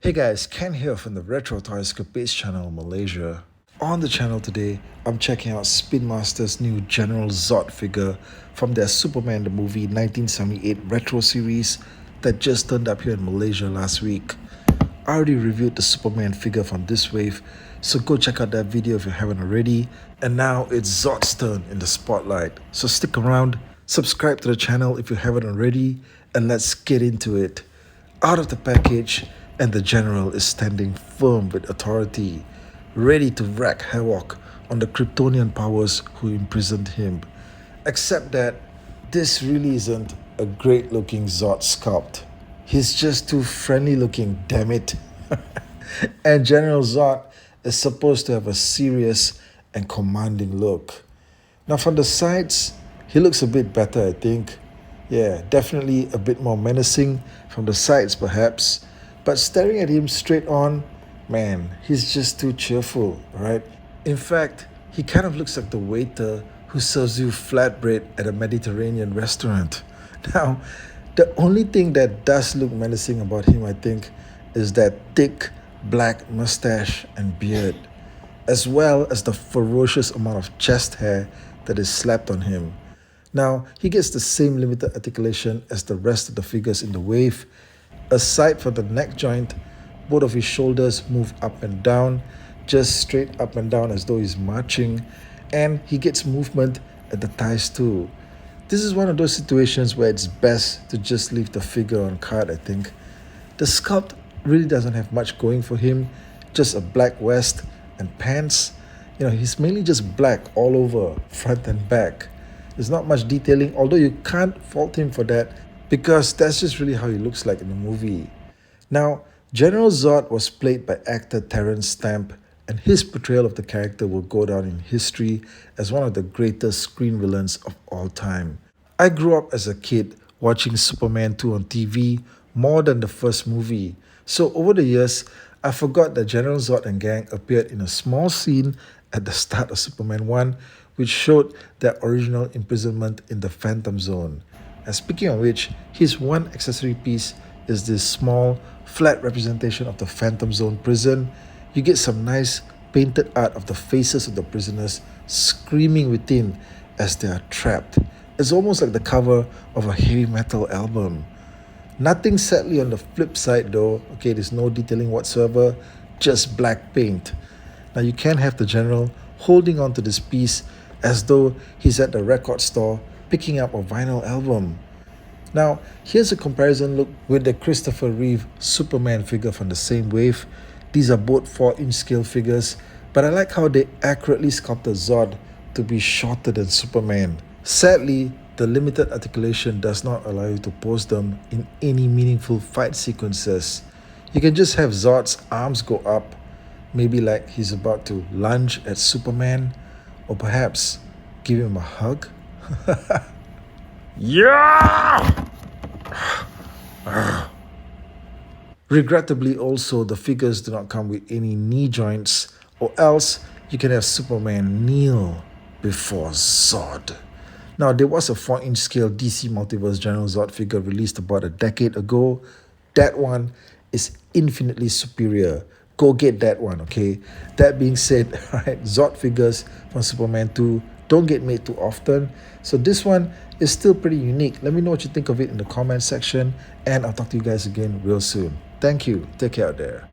Hey guys, Ken here from the Retro Toyscapades channel Malaysia. On the channel today, I'm checking out Spin Master's new General Zod figure from their Superman the Movie 1978 retro series that just turned up here in Malaysia last week. I already reviewed the Superman figure from this wave, so go check out that video if you haven't already. And now it's Zod's turn in the spotlight, so stick around, subscribe to the channel if you haven't already, and let's get into it. Out of the package, and the general is standing firm with authority, ready to wreak havoc on the Kryptonian powers who imprisoned him. Except that this really isn't a great looking Zod sculpt. He's just too friendly looking, damn it. And General Zod is supposed to have a serious and commanding look. Now from the sides, he looks a bit better, I think. Yeah, definitely a bit more menacing from the sides perhaps. But staring at him straight on, man, he's just too cheerful, right? In fact, he kind of looks like the waiter who serves you flatbread at a Mediterranean restaurant. Now, the only thing that does look menacing about him, I think, is that thick black mustache and beard, as well as the ferocious amount of chest hair that is slapped on him. Now, he gets the same limited articulation as the rest of the figures in the wave. Aside from the neck joint, both of his shoulders move up and down, just straight up and down as though he's marching, and he gets movement at the thighs too. This is one of those situations where it's best to just leave the figure on card, I think. The sculpt really doesn't have much going for him, just a black vest and pants. He's mainly just black all over, front and back. There's not much detailing, although you can't fault him for that because that's just really how he looks like in the movie. Now, General Zod was played by actor Terrence Stamp, and his portrayal of the character will go down in history as one of the greatest screen villains of all time. I grew up as a kid watching Superman 2 on TV more than the first movie, so over the years, I forgot that General Zod and gang appeared in a small scene at the start of Superman 1, which showed their original imprisonment in the Phantom Zone. And speaking of which, his one accessory piece is this small, flat representation of the Phantom Zone prison. You get some nice painted art of the faces of the prisoners screaming within as they are trapped. It's almost like the cover of a heavy metal album. Nothing sadly on the flip side though. Okay, there's no detailing whatsoever, just black paint. Now you can have the general holding on to this piece as though he's at the record store picking up a vinyl album. Now, here's a comparison look with the Christopher Reeve Superman figure from the same wave. These are both 4-inch scale figures, but I like how they accurately sculpted Zod to be shorter than Superman. Sadly, the limited articulation does not allow you to pose them in any meaningful fight sequences. You can just have Zod's arms go up, maybe like he's about to lunge at Superman, or perhaps give him a hug. Yeah! Regrettably also, the figures do not come with any knee joints, or else you can have Superman kneel before Zod. Now, there was a 4-inch scale DC Multiverse General Zod figure released about a decade ago. That one is infinitely superior. Go get that one, okay? That being said, right, Zod figures from Superman 2 don't get made too often, so this one is still pretty unique. Let me know what you think of it in the comment section, and I'll talk to you guys again real soon. Thank you. Take care out there.